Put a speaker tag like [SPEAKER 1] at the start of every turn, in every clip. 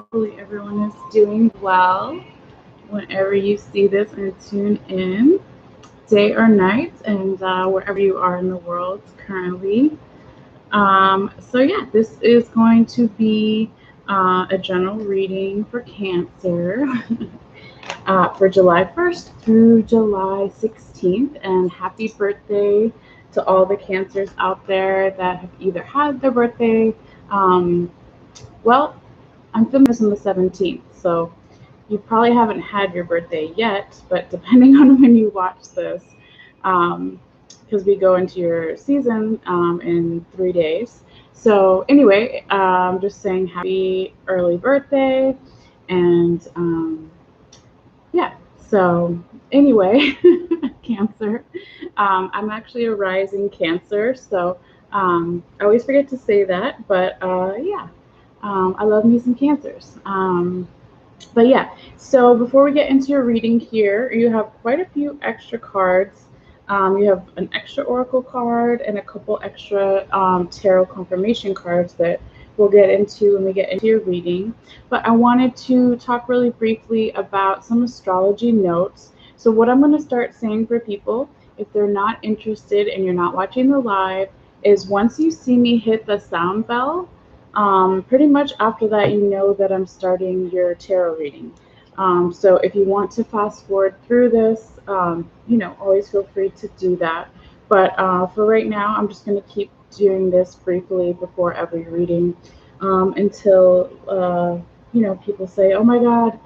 [SPEAKER 1] Hopefully everyone is doing well whenever you see this and tune in, day or night, and wherever you are in the world currently. So this is going to be a general reading for Cancer for July 1st through July 16th. And happy birthday to all the Cancers out there that have either had their birthday. Um, well, I'm filming this on the 17th, so you probably haven't had your birthday yet, but depending on when you watch this, because we go into your season in 3 days. So anyway, just saying happy early birthday, and yeah. So anyway, Cancer. I'm actually a rising Cancer, so I always forget to say that, but yeah. I love me some Cancers. But yeah, so before we get into your reading here, you have quite a few extra cards. You have an extra oracle card and a couple extra tarot confirmation cards that we'll get into when we get into your reading. But I wanted to talk really briefly about some astrology notes. So what I'm going to start saying for people, if they're not interested and you're not watching the live, is once you see me hit the sound bell, pretty much after that, you know that I'm starting your tarot reading. So if you want to fast forward through this, always feel free to do that. But for right now, I'm just going to keep doing this briefly before every reading until, people say, oh my God,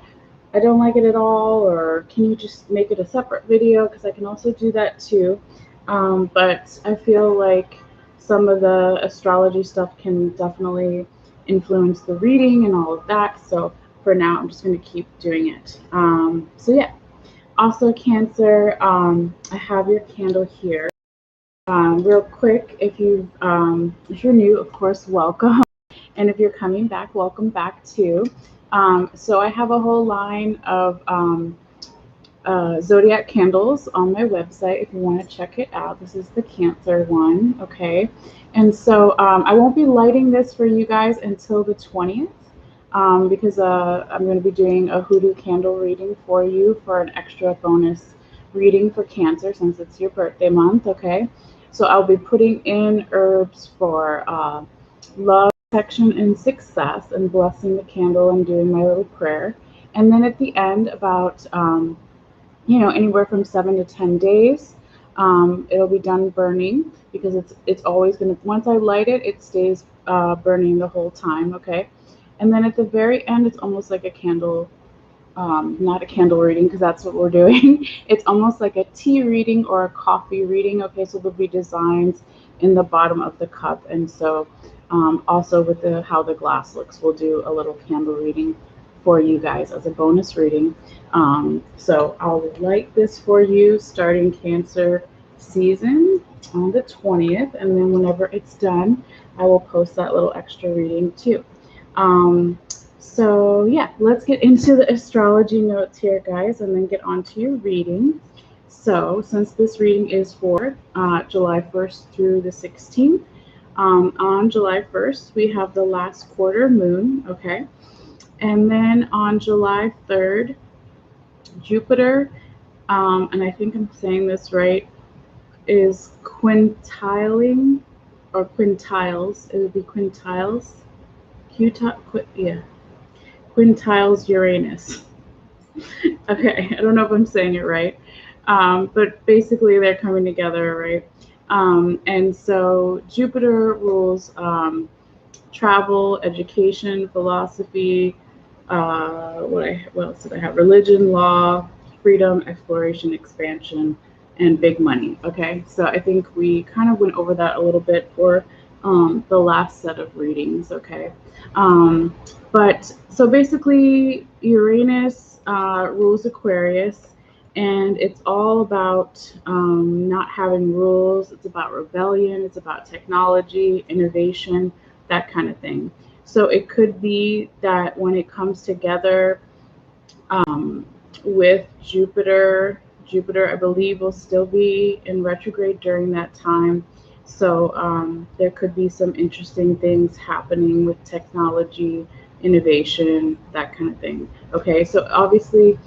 [SPEAKER 1] I don't like it at all, or can you just make it a separate video? Because I can also do that too. But I feel like some of the astrology stuff can definitely influence the reading and all of that. So for now, I'm just going to keep doing it. So yeah. Also, Cancer, I have your candle here. Real quick, if you're new, of course, welcome. And if you're coming back, welcome back too. So I have a whole line of zodiac candles on my website if you want to check it out. This is the Cancer one, okay? And so I won't be lighting this for you guys until the 20th because I'm going to be doing a hoodoo candle reading for you for an extra bonus reading for Cancer since it's your birthday month, okay? So I'll be putting in herbs for love, protection, and success, and blessing the candle and doing my little prayer. And then at the end, about anywhere from 7 to 10 days. It'll be done burning because it's always gonna, once I light it, it stays burning the whole time. Okay, and then at the very end, it's almost like a candle. Not a candle reading because that's what we're doing. It's almost like a tea reading or a coffee reading. Okay, so there'll be designs in the bottom of the cup, and so also with the how the glass looks, we'll do a little candle reading for you guys as a bonus reading. So I'll light this for you starting Cancer season on the 20th, and then whenever it's done, I will post that little extra reading too. So yeah, let's get into the astrology notes here, guys, and then get on to your reading. So since this reading is for July 1st through the 16th, on July 1st, we have the last quarter moon, okay? And then on July 3rd, Jupiter, and I think I'm saying this right, is quintiling or quintiles. It would be quintiles. Yeah, quintiles Uranus. Okay, I don't know if I'm saying it right, but basically they're coming together, right? And so Jupiter rules travel, education, philosophy. What else did I have? Religion, law, freedom, exploration, expansion, and big money. Okay, so I think we kind of went over that a little bit for the last set of readings. Okay, but so basically Uranus rules Aquarius, and it's all about not having rules. It's about rebellion. It's about technology, innovation, that kind of thing. So it could be that when it comes together with Jupiter, I believe, will still be in retrograde during that time. So there could be some interesting things happening with technology innovation, that kind of thing. Okay, so obviously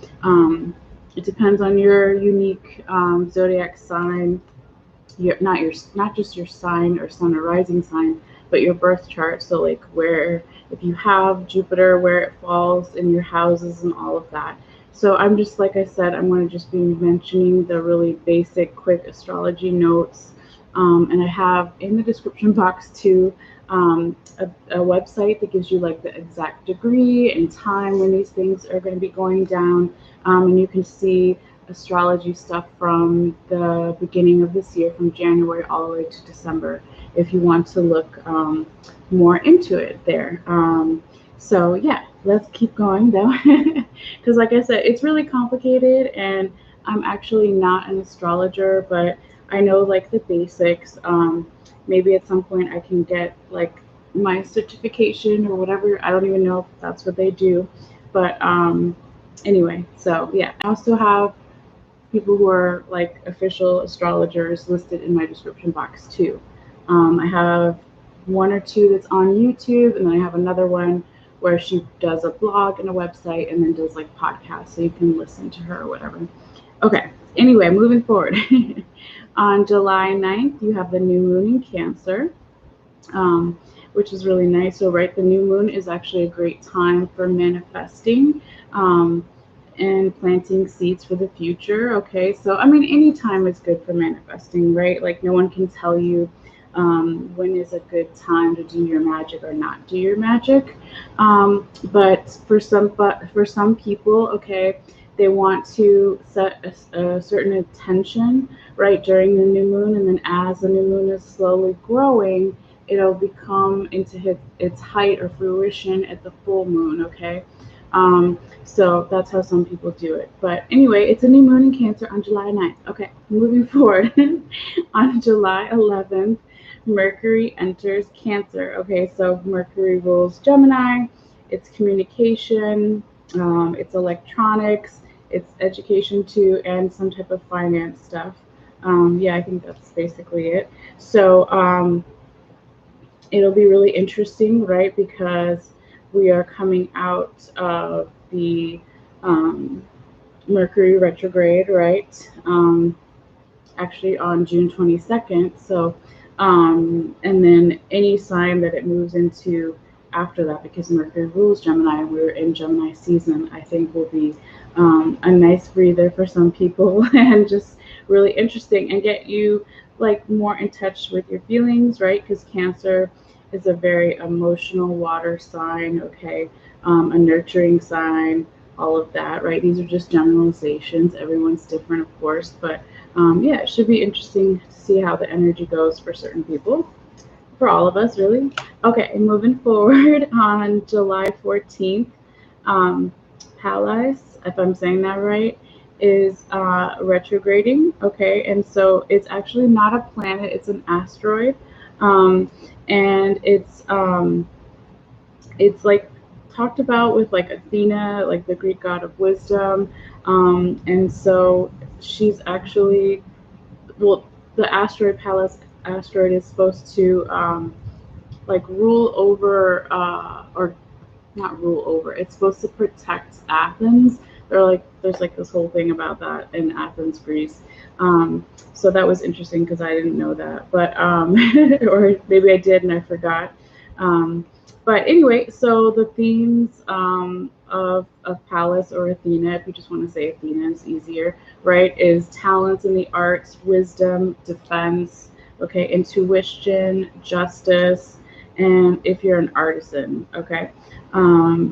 [SPEAKER 1] it depends on your unique zodiac sign, not just your sign or sun or rising sign, but your birth chart. So like where, if you have Jupiter, where it falls in your houses and all of that. So I'm just, like I said, I'm going to just be mentioning the really basic quick astrology notes, and I have in the description box too a website that gives you like the exact degree and time when these things are going to be going down, and you can see astrology stuff from the beginning of this year, from January all the way to December, if you want to look more into it there. So yeah, let's keep going though, because like I said, it's really complicated, and I'm actually not an astrologer, but I know like the basics. Maybe at some point I can get like my certification or whatever. I don't even know if that's what they do, but anyway, so yeah, I also have people who are like official astrologers listed in my description box too. I have one or two that's on YouTube, and then I have another one where she does a blog and a website and then does like podcasts, so you can listen to her or whatever. Okay, anyway, moving forward. On July 9th, you have the new moon in Cancer, which is really nice. So, right, the new moon is actually a great time for manifesting and planting seeds for the future. Okay, so I mean, any time is good for manifesting, right? Like, no one can tell you when is a good time to do your magic or not do your magic. But for some people, okay, they want to set a certain intention right during the new moon, and then as the new moon is slowly growing, it'll become into its height or fruition at the full moon. Okay, so that's how some people do it. But anyway, it's a new moon in Cancer on July 9th. Okay, moving forward. On July 11th, Mercury enters Cancer. Okay, so Mercury rules Gemini. It's communication, it's electronics, it's education too, and some type of finance stuff. Yeah, I think that's basically it. So it'll be really interesting, right? Because we are coming out of the Mercury retrograde, right? Actually on June 22nd. So, and then any sign that it moves into after that, because Mercury rules Gemini and we're in Gemini season, I think will be a nice breather for some people and just really interesting and get you like more in touch with your feelings, right? Because Cancer is a very emotional water sign, okay? A nurturing sign, all of that, right? These are just generalizations. Everyone's different, of course, but yeah, it should be interesting to see how the energy goes for certain people, for all of us, really. Okay, moving forward, on July 14th, Pallas, if I'm saying that right, is retrograding, okay? And so it's actually not a planet, it's an asteroid, and it's like talked about with like Athena, like the Greek god of wisdom, and so she's actually, well, the asteroid Pallas asteroid is supposed to like rule over, or not rule over, it's supposed to protect Athens. There's like this whole thing about that in Athens, Greece. So that was interesting because I didn't know that, but or maybe I did and I forgot. But anyway, so the themes of Pallas, or Athena, if you just want to say Athena, it's easier, right, is talents in the arts, wisdom, defense, okay, intuition, justice, and if you're an artisan, okay.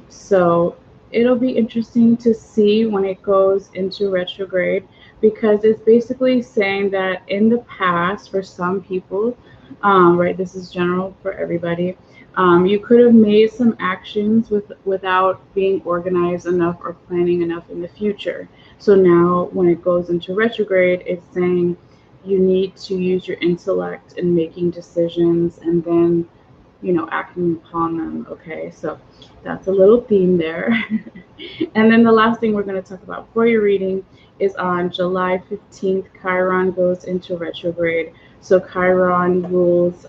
[SPEAKER 1] So it'll be interesting to see when it goes into retrograde, because it's basically saying that in the past, for some people, right, this is general for everybody, you could have made some actions without being organized enough or planning enough in the future. So now when it goes into retrograde, it's saying you need to use your intellect in making decisions and then, you know, acting upon them. Okay, so that's a little theme there. And then the last thing we're going to talk about for your reading is on July 15th, Chiron goes into retrograde. So Chiron rules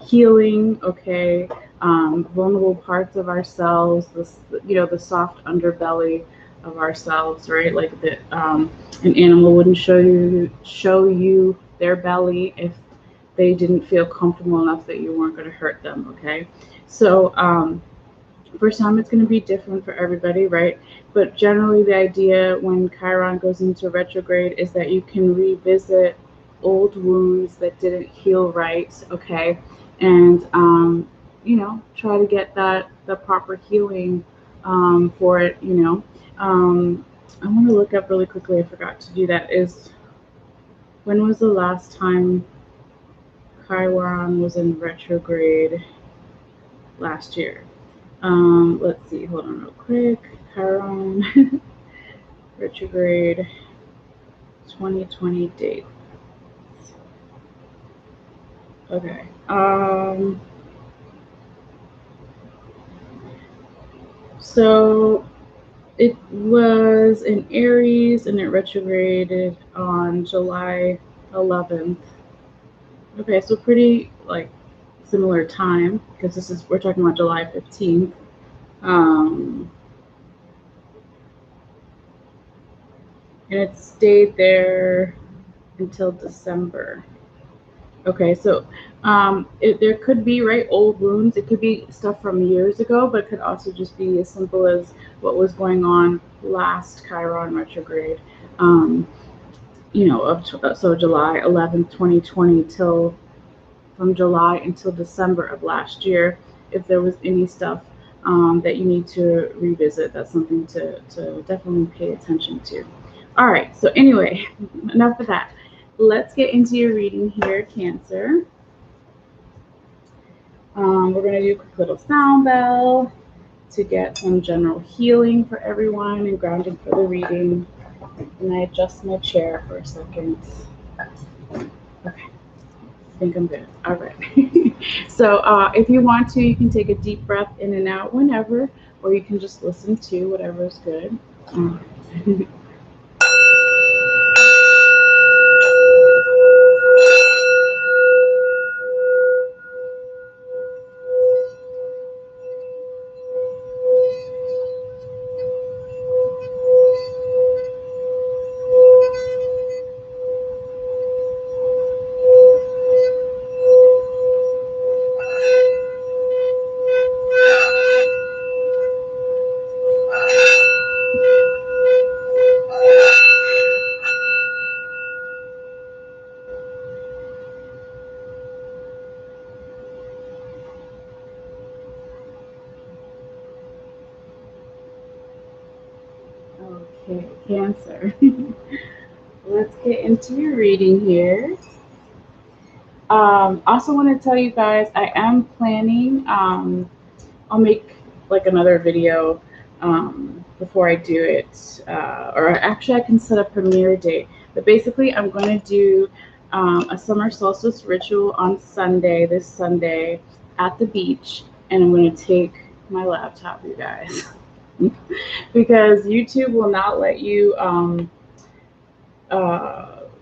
[SPEAKER 1] healing, okay, vulnerable parts of ourselves, the soft underbelly of ourselves, right? Like that, an animal wouldn't show you their belly if they didn't feel comfortable enough that you weren't going to hurt them. Okay, so for some, it's going to be different for everybody, right? But generally, the idea when Chiron goes into retrograde is that you can revisit old wounds that didn't heal right, okay? And, try to get the proper healing for it, I want to look up really quickly, I forgot to do that, is when was the last time Chiron was in retrograde last year? Let's see, hold on real quick. Chiron retrograde 2020 date. Okay. So it was in Aries and it retrograded on July 11th. Okay, so pretty like similar time because we're talking about July 15th. And it stayed there until December. Okay, so there could be, right, old wounds. It could be stuff from years ago, but it could also just be as simple as what was going on last Chiron retrograde. So July 11th, 2020 till from July until December of last year. If there was any stuff that you need to revisit, that's something to definitely pay attention to. All right, so anyway, enough of that. Let's get into your reading here, Cancer. We're going to do a quick little sound bell to get some general healing for everyone and grounding for the reading. And I adjust my chair for a second. Okay, I think I'm good. All right. So if you want to, you can take a deep breath in and out whenever, or you can just listen to whatever is good. Okay, Cancer. Let's get into your reading here. Also want to tell you guys, I am planning, I'll make like another video before I do it, or actually I can set a premiere date. But basically I'm going to do a summer solstice ritual on Sunday, this Sunday, at the beach, and I'm going to take my laptop, you guys. Because YouTube will not let you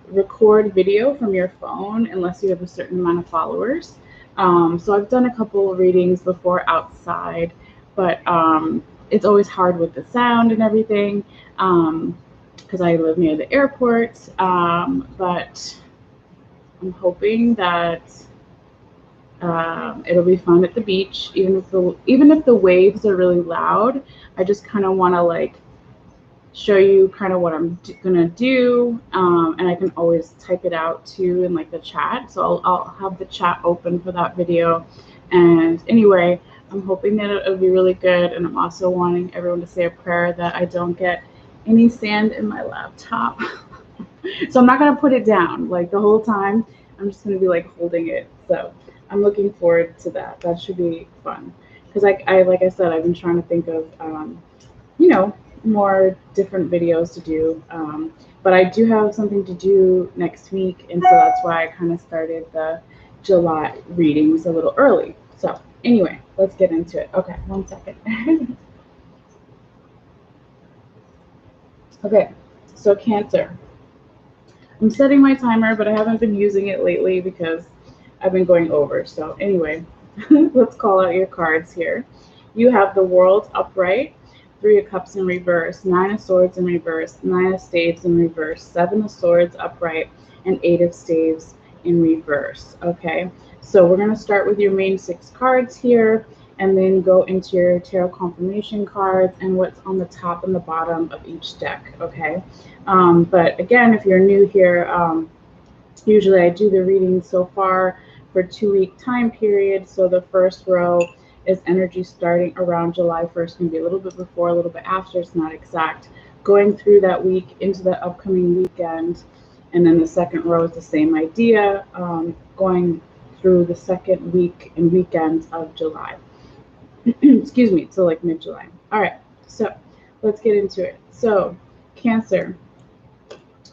[SPEAKER 1] record video from your phone unless you have a certain amount of followers. So I've done a couple of readings before outside, but it's always hard with the sound and everything because I live near the airport. But I'm hoping that it'll be fun at the beach, even if the waves are really loud. I just kind of want to like show you kind of what I'm gonna do, and I can always type it out too in like the chat. So I'll have the chat open for that video. And anyway, I'm hoping that it'll be really good, and I'm also wanting everyone to say a prayer that I don't get any sand in my laptop. So I'm not gonna put it down like the whole time. I'm just gonna be like holding it. So I'm looking forward to that. That should be fun because like I said, I've been trying to think of more different videos to do, but I do have something to do next week, and so that's why I kind of started the July readings a little early. So anyway, let's get into it. Okay, 1 second. Okay, so Cancer. I'm setting my timer, but I haven't been using it lately because I've been going over. So anyway, let's call out your cards here. You have the World upright, Three of Cups in reverse, Nine of Swords in reverse, Nine of Staves in reverse, Seven of Swords upright, and Eight of Staves in reverse. Okay, so we're going to start with your main six cards here and then go into your tarot confirmation cards and what's on the top and the bottom of each deck. Okay, but again, if you're new here, usually I do the reading so far for 2-week time period. So the first row is energy starting around July 1st, maybe a little bit before, a little bit after, it's not exact. Going through that week into the upcoming weekend. And then the second row is the same idea, going through the second week and weekend of July. Excuse me, so like mid-July. All right, so let's get into it. So Cancer,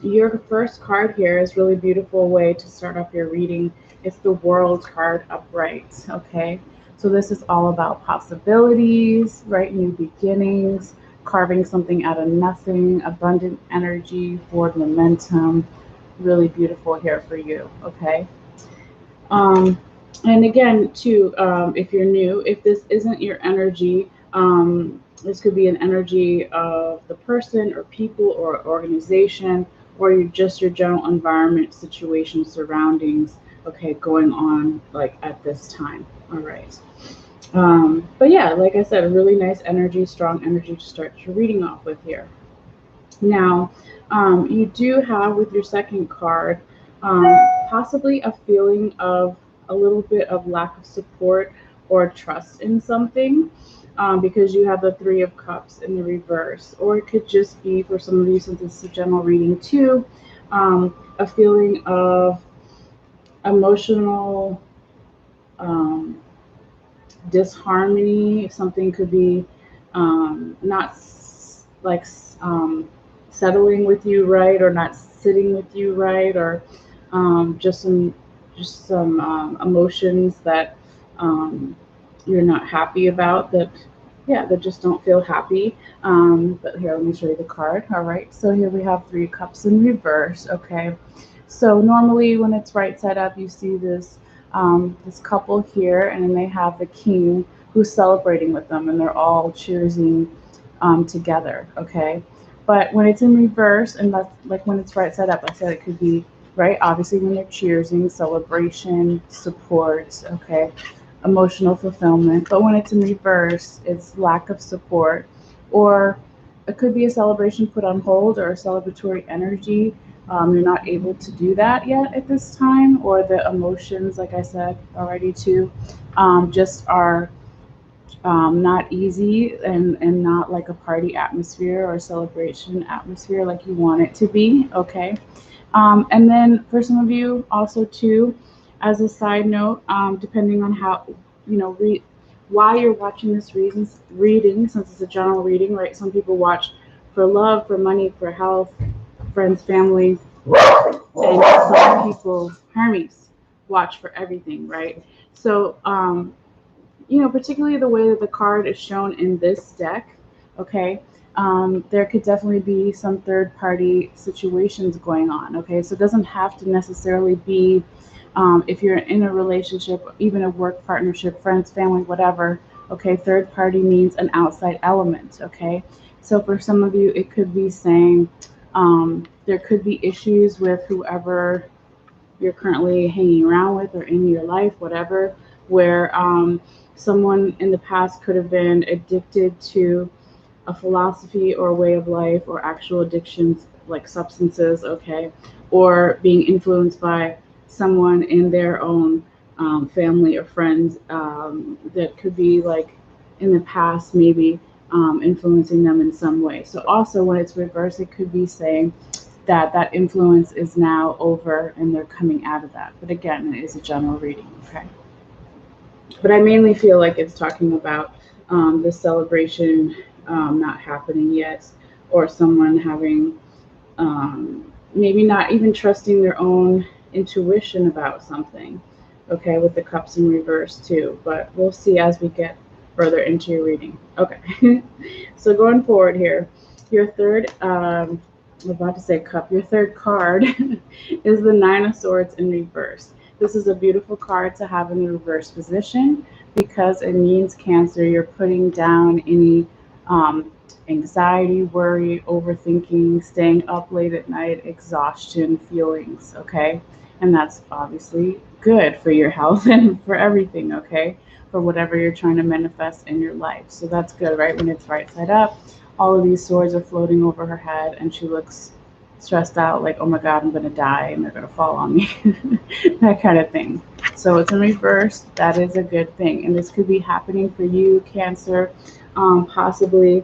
[SPEAKER 1] your first card here is really beautiful way to start off your reading. It's the World card upright, okay? So this is all about possibilities, right? New beginnings, carving something out of nothing, abundant energy, forward momentum. Really beautiful here for you, okay? And again, too, if you're new, if this isn't your energy, this could be an energy of the person or people or organization, or just your general environment, situation, surroundings, okay, going on like at this time. All right. But yeah, like I said, a really nice energy, strong energy to start your reading off with here. Now, you do have with your second card, possibly a feeling of a little bit of lack of support or trust in something, because you have the Three of Cups in the reverse. Or it could just be, for some of you, since it's a general reading too, a feeling of emotional disharmony. Something could be not like settling with you right, or not sitting with you right, or just some emotions that you're not happy about, that that just don't feel happy. But here, let me show you the card. All right, so here we have Three Cups in reverse. Okay, so normally when it's right side up, you see this this couple here, and then they have the king who's celebrating with them, and they're all cheersing together. Okay, but when it's in reverse, and that's like when it's right side up, I said it could be right, obviously when they're cheersing, celebration, support, okay, emotional fulfillment. But when it's in reverse, it's lack of support, or it could be a celebration put on hold, or a celebratory energy. You're not able to do that yet at this time, or the emotions, like I said already too, just are not easy, and not like a party atmosphere or celebration atmosphere like you want it to be, okay? And then for some of you also too, as a side note, depending on how, why you're watching this reading, since it's a general reading, right? Some people watch for love, for money, for health, friends, family, and some people, Hermes, watch for everything, right? So, particularly the way that the card is shown in this deck, okay, there could definitely be some third party situations going on, okay? So it doesn't have to necessarily be, if you're in a relationship, even a work partnership, friends, family, whatever, okay? Third party means an outside element, okay? So for some of you, it could be saying there could be issues with whoever you're currently hanging around with or in your life, whatever, where someone in the past could have been addicted to a philosophy or a way of life, or actual addictions like substances, okay, or being influenced by someone in their own family or friends, that could be like in the past maybe influencing them in some way. So also when it's reversed, it could be saying that influence is now over and they're coming out of that. But again, it is a general reading, okay? But I mainly feel like it's talking about the celebration not happening yet, or someone having maybe not even trusting their own intuition about something, okay, with the cups in reverse too. But we'll see as we get further into your reading. Okay, so going forward here, your third, I'm about to say cup, your third card is the Nine of Swords in reverse. This is a beautiful card to have in the reverse position because it means Cancer, you're putting down any um, anxiety, worry, overthinking, staying up late at night, exhaustion feelings, okay? And that's obviously good for your health and for everything, okay? For whatever you're trying to manifest in your life. So that's good, right? When it's right side up, all of these swords are floating over her head and she looks stressed out, like, oh my God, I'm gonna die and they're gonna fall on me, that kind of thing. So it's in reverse. That is a good thing, and this could be happening for you, Cancer, possibly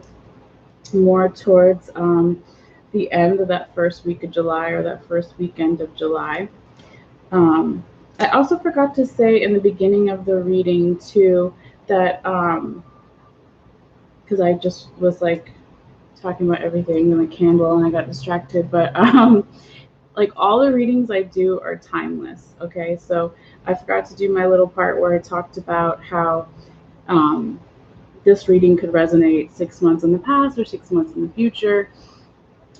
[SPEAKER 1] more towards the end of that first week of July or that first weekend of July. Um, I also forgot to say in the beginning of the reading too that because I just was like talking about everything and the candle and I got distracted, but like all the readings I do are timeless. Okay, so I forgot to do my little part where I talked about how um, this reading could resonate 6 months in the past or 6 months in the future,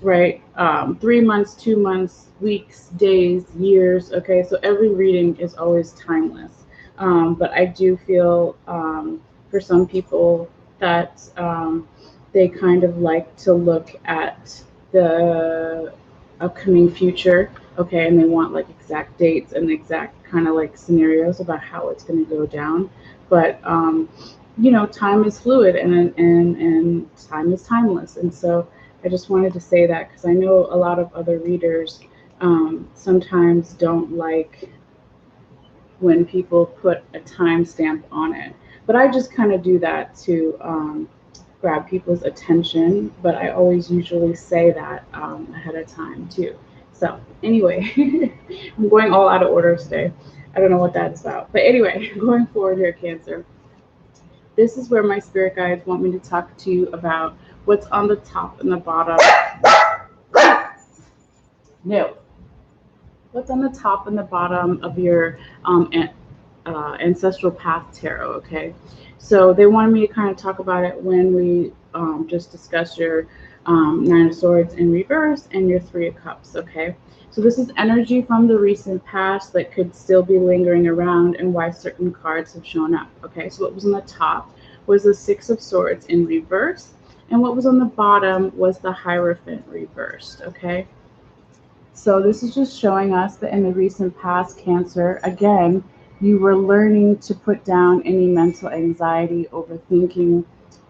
[SPEAKER 1] right? 3 months, 2 months, weeks, days, years. Okay, so every reading is always timeless. But I do feel for some people that they kind of like to look at the upcoming future, okay, and they want like exact dates and exact kind of like scenarios about how it's going to go down. But time is fluid and time is timeless, and so I just wanted to say that because I know a lot of other readers sometimes don't like when people put a timestamp on it. But I just kind of do that to grab people's attention. But I always usually say that ahead of time too. So anyway, I'm going all out of order today. I don't know what that's about. But anyway, going forward here, Cancer. This is where my spirit guides want me to talk to you about what's on the top and the bottom. No. What's on the top and the bottom of your ancestral path tarot, okay? So they wanted me to kind of talk about it when we just discussed your Nine of Swords in reverse and your Three of Cups, okay? So this is energy from the recent past that could still be lingering around and why certain cards have shown up, okay? So what was on the top was the Six of Swords in reverse, and what was on the bottom was the Hierophant reversed, okay? So this is just showing us that in the recent past, Cancer, again, you were learning to put down any mental anxiety, overthinking,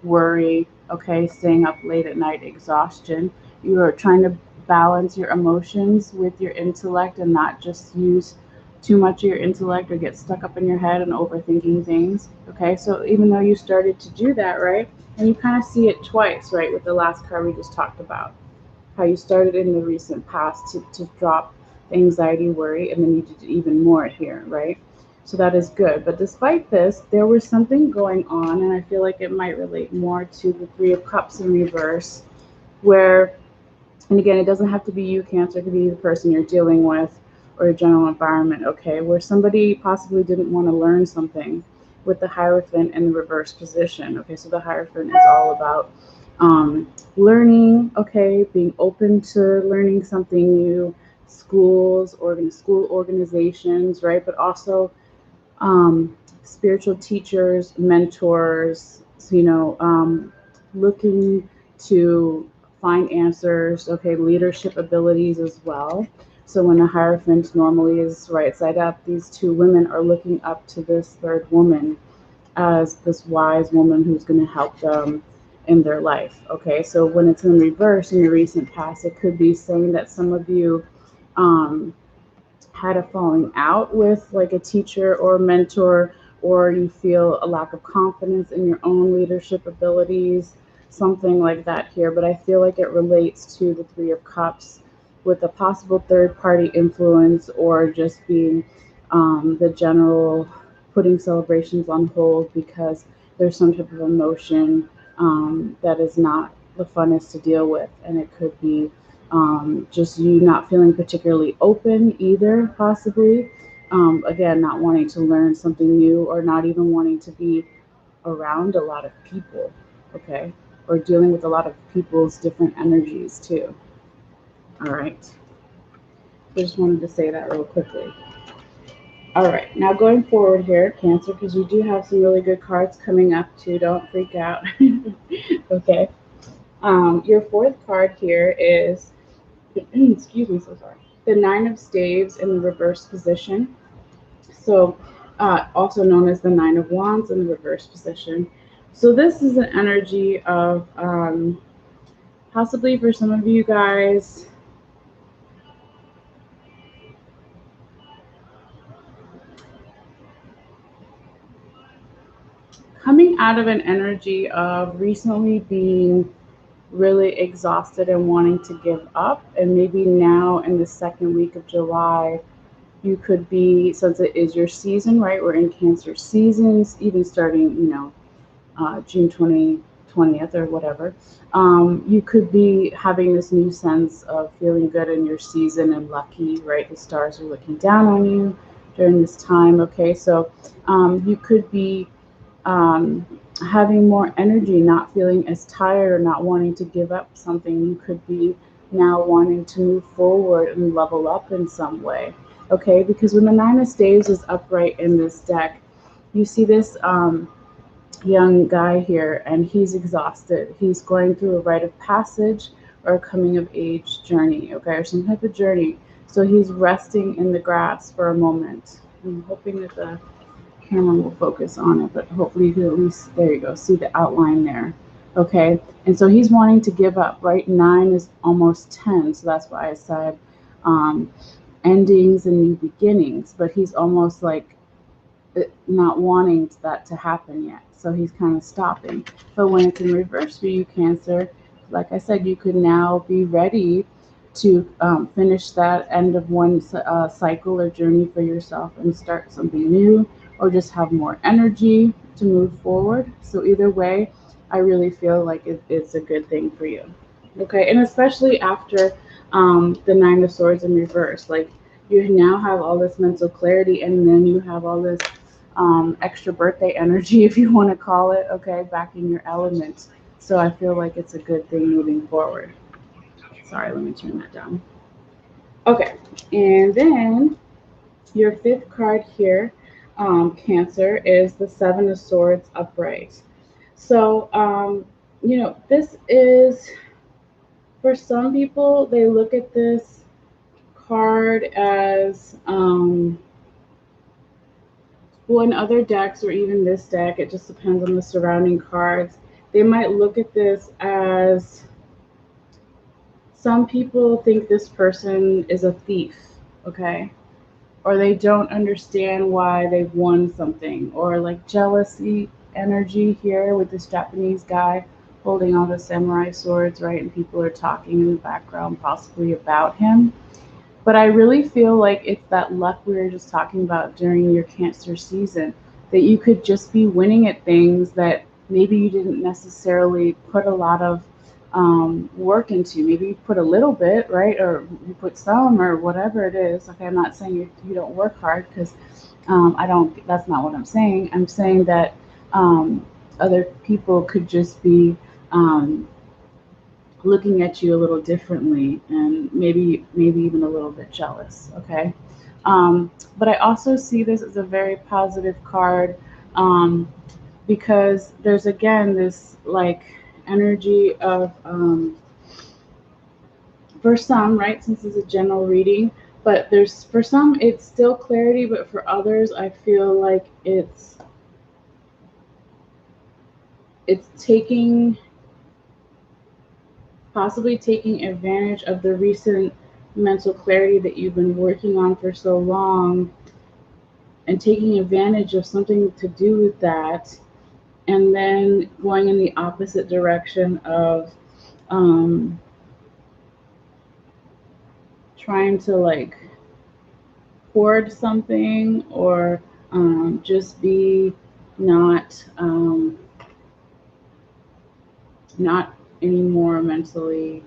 [SPEAKER 1] worry, okay, staying up late at night, exhaustion. You are trying to balance your emotions with your intellect and not just use too much of your intellect or get stuck up in your head and overthinking things. Okay, so even though you started to do that, right, and you kind of see it twice, right, with the last card we just talked about, how you started in the recent past to drop anxiety, worry, and then you did even more here, right? So that is good. But despite this, there was something going on, and I feel like it might relate more to the Three of Cups in reverse, where, and again, it doesn't have to be you, Cancer, it could be the person you're dealing with or your general environment, okay, where somebody possibly didn't want to learn something with the Hierophant in the reverse position. Okay, so the Hierophant is all about learning, okay, being open to learning something new, school organizations, right? But also spiritual teachers, mentors, looking to find answers, okay, leadership abilities as well. So when the Hierophant normally is right side up, these two women are looking up to this third woman as this wise woman who's going to help them in their life. Okay, so when it's in reverse in the recent past, it could be saying that some of you um, had a falling out with like a teacher or mentor, or you feel a lack of confidence in your own leadership abilities, something like that here. But I feel like it relates to the Three of Cups with a possible third party influence or just being the general putting celebrations on hold because there's some type of emotion that is not the funnest to deal with. And it could be just you not feeling particularly open either, possibly. Again, not wanting to learn something new or not even wanting to be around a lot of people, okay? Or dealing with a lot of people's different energies too. All right. I just wanted to say that real quickly. All right, now going forward here, Cancer, because we do have some really good cards coming up too. Don't freak out. Okay. Your fourth card here is, excuse me, so sorry. The Nine of Staves in the reverse position. So, also known as the Nine of Wands in the reverse position. So this is an energy of possibly for some of you guys, coming out of an energy of recently being really exhausted and wanting to give up. And maybe now in the second week of July, you could be, since it is your season, right? We're in Cancer seasons, even starting, June 20th or whatever. You could be having this new sense of feeling good in your season and lucky, right? The stars are looking down on you during this time, okay? So you could be um, having more energy, not feeling as tired or not wanting to give up something. You could be now wanting to move forward and level up in some way, okay? Because when the Nine of Staves is upright in this deck, you see this young guy here, and he's exhausted. He's going through a rite of passage or a coming of age journey, okay, or some type of journey. So he's resting in the grass for a moment. I'm hoping that the camera will focus on it, but hopefully you can at least, there you go, see the outline there. Okay, and so he's wanting to give up, right? 9 is almost 10, so that's why I said endings and new beginnings, but he's almost like not wanting that to happen yet. So he's kind of stopping. But when it's in reverse for you, Cancer, like I said, you could now be ready to finish that end of one cycle or journey for yourself and start something new, or just have more energy to move forward. So either way, I really feel like it's a good thing for you. Okay, and especially after the Nine of Swords in reverse, like you now have all this mental clarity, and then you have all this extra birthday energy, if you want to call it, okay, back in your element. So I feel like it's a good thing moving forward. Sorry, let me turn that down. Okay, and then your fifth card here, Cancer, is the Seven of Swords upright. So, this is, for some people, they look at this card as, well, in other decks or even this deck, it just depends on the surrounding cards. They might look at this as, some people think this person is a thief, okay? Or they don't understand why they've won something, or like jealousy energy here with this Japanese guy holding all the samurai swords, right? And people are talking in the background possibly about him. But I really feel like it's that luck we were just talking about during your Cancer season, that you could just be winning at things that maybe you didn't necessarily put a lot of work into. Maybe you put a little bit, right? Or you put some, or whatever it is. Okay, I'm not saying you don't work hard, because I don't, that's not what I'm saying. I'm saying that other people could just be looking at you a little differently, and maybe even a little bit jealous, okay? But I also see this as a very positive card, because there's, again, this like energy of, for some, right, since it's a general reading, but there's, for some it's still clarity, but for others I feel like it's possibly taking advantage of the recent mental clarity that you've been working on for so long, and taking advantage of something to do with that, and then going in the opposite direction of trying to like hoard something, or just be not not any more mentally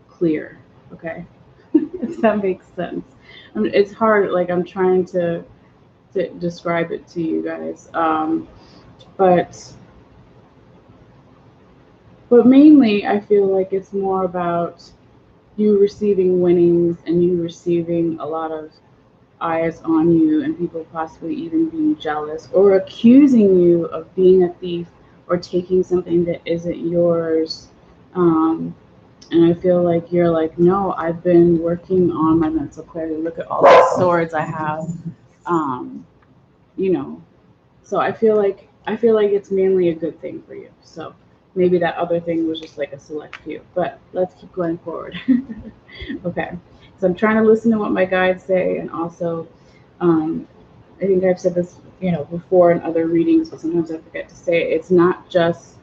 [SPEAKER 1] clear, okay? If that makes sense. I mean, it's hard, like I'm trying to describe it to you guys, but mainly I feel like it's more about you receiving winnings, and you receiving a lot of eyes on you and people possibly even being jealous or accusing you of being a thief or taking something that isn't yours. And I feel like you're like, no, I've been working on my mental clarity. Look at all the swords I have. Um, you know, so I feel like it's mainly a good thing for you. So maybe that other thing was just like a select few. But let's keep going forward. Okay. So I'm trying to listen to what my guides say, and also, um, I think I've said this, before in other readings, but sometimes I forget to say it. It's not just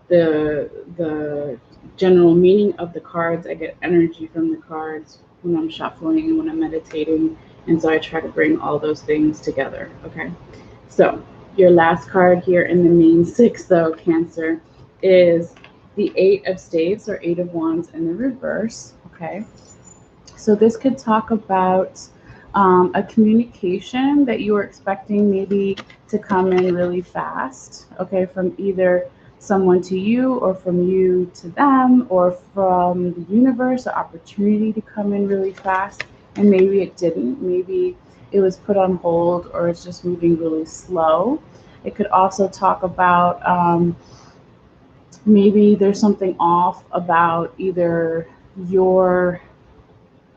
[SPEAKER 1] the general meaning of the cards. I get energy from the cards when I'm shuffling and when I'm meditating, and so I try to bring all those things together. Okay. So your last card here in the main six, though, Cancer, is the Eight of Staves or Eight of Wands in the reverse. Okay. So this could talk about a communication that you were expecting maybe to come in really fast, okay, from either someone to you or from you to them or from the universe, an opportunity to come in really fast, and maybe it didn't. Maybe it was put on hold or it's just moving really slow. It could also talk about maybe there's something off about either your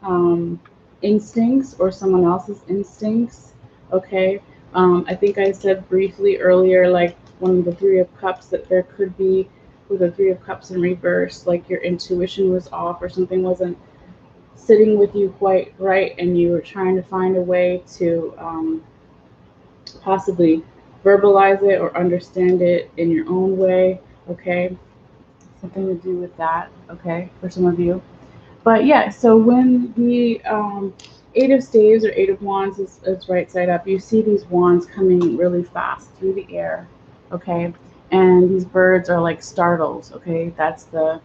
[SPEAKER 1] um, instincts or someone else's instincts. Okay. I think I said briefly earlier, like one of the Three of Cups, that there could be with the Three of Cups in reverse, like your intuition was off or something wasn't sitting with you quite right, and you were trying to find a way to possibly verbalize it or understand it in your own way. Okay. Something to do with that. Okay. For some of you. But yeah, so when the Eight of Staves or Eight of Wands is right side up, you see these wands coming really fast through the air, okay? And these birds are like startled, okay? That's not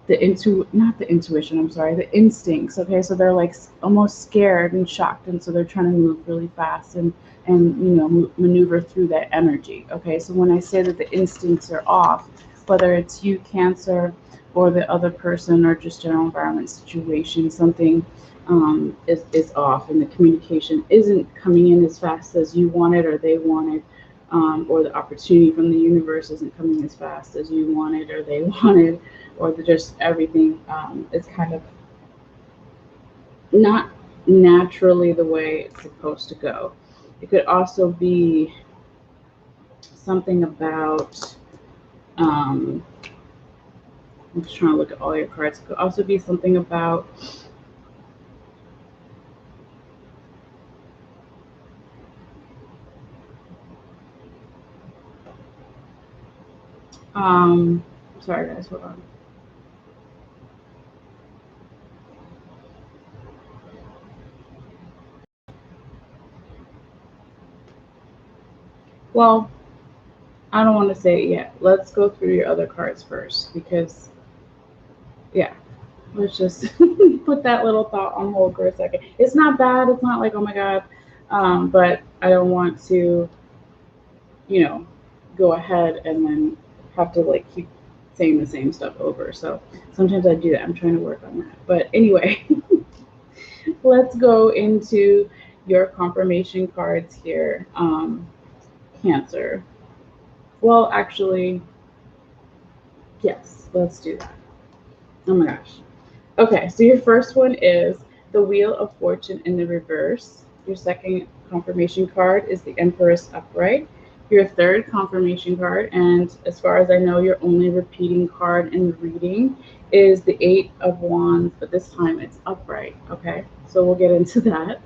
[SPEAKER 1] the intuition, I'm sorry, the instincts, okay? So they're like almost scared and shocked, and so they're trying to move really fast and maneuver through that energy, okay? So when I say that the instincts are off, whether it's you, Cancer, or the other person, or just general environment situation, something is off, and the communication isn't coming in as fast as you wanted or they wanted, or the opportunity from the universe isn't coming as fast as you wanted or they wanted, or just everything is kind of not naturally the way it's supposed to go. It could also be something about, I'm just trying to look at all your cards. It could also be something about sorry guys, hold on. Well, I don't want to say it yet. Let's go through your other cards first, because yeah, let's just put that little thought on hold for a second. It's not bad. It's not like, oh my God. But I don't want to, you know, go ahead and then have to like keep saying the same stuff over. So sometimes I do that. I'm trying to work on that. But anyway, let's go into your confirmation cards here. Cancer. Well, actually, yes, let's do that. Oh my gosh. Okay, so your first one is the Wheel of Fortune in the reverse. Your second confirmation card is the Empress upright. Your third confirmation card, and as far as I know, your only repeating card in the reading, is the Eight of Wands, but this time it's upright. Okay, so we'll get into that.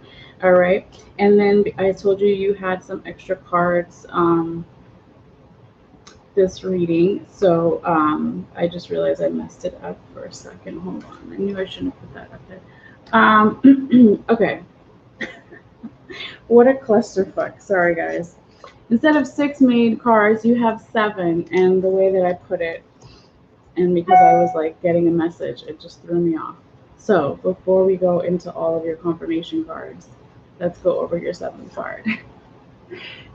[SPEAKER 1] All right, and then I told you you had some extra cards this reading. So I just realized I messed it up for a second. Hold on. I knew I shouldn't have put that up there. Okay. What a clusterfuck. Sorry, guys. Instead of 6 main cards, you have 7. And the way that I put it, and because I was like getting a message, it just threw me off. So before we go into all of your confirmation cards, let's go over your 7th card.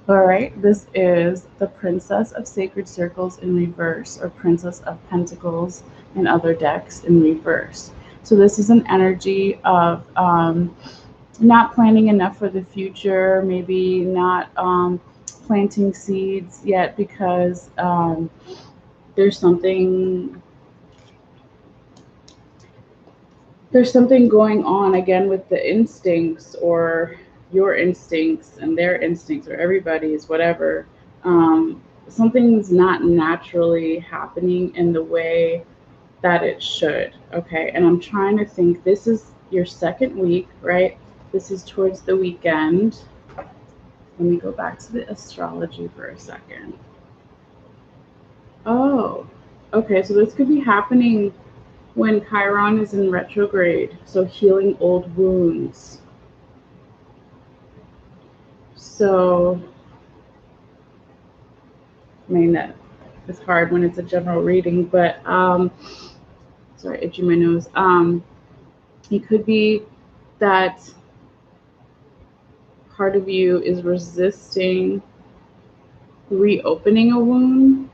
[SPEAKER 1] All right, this is the Princess of Sacred Circles in reverse, or Princess of Pentacles in other decks in reverse. So this is an energy of not planning enough for the future, maybe not planting seeds yet because there's something going on again with the instincts, or your instincts and their instincts, or everybody's, whatever. Something's not naturally happening in the way that it should. Okay, and I'm trying to think, this is your second week, right? This is towards the weekend. Let me go back to the astrology for a second. Oh, okay, so this could be happening when Chiron is in retrograde, so healing old wounds. So, I mean, that it's hard when it's a general reading, but sorry, itching my nose. It could be that part of you is resisting reopening a wound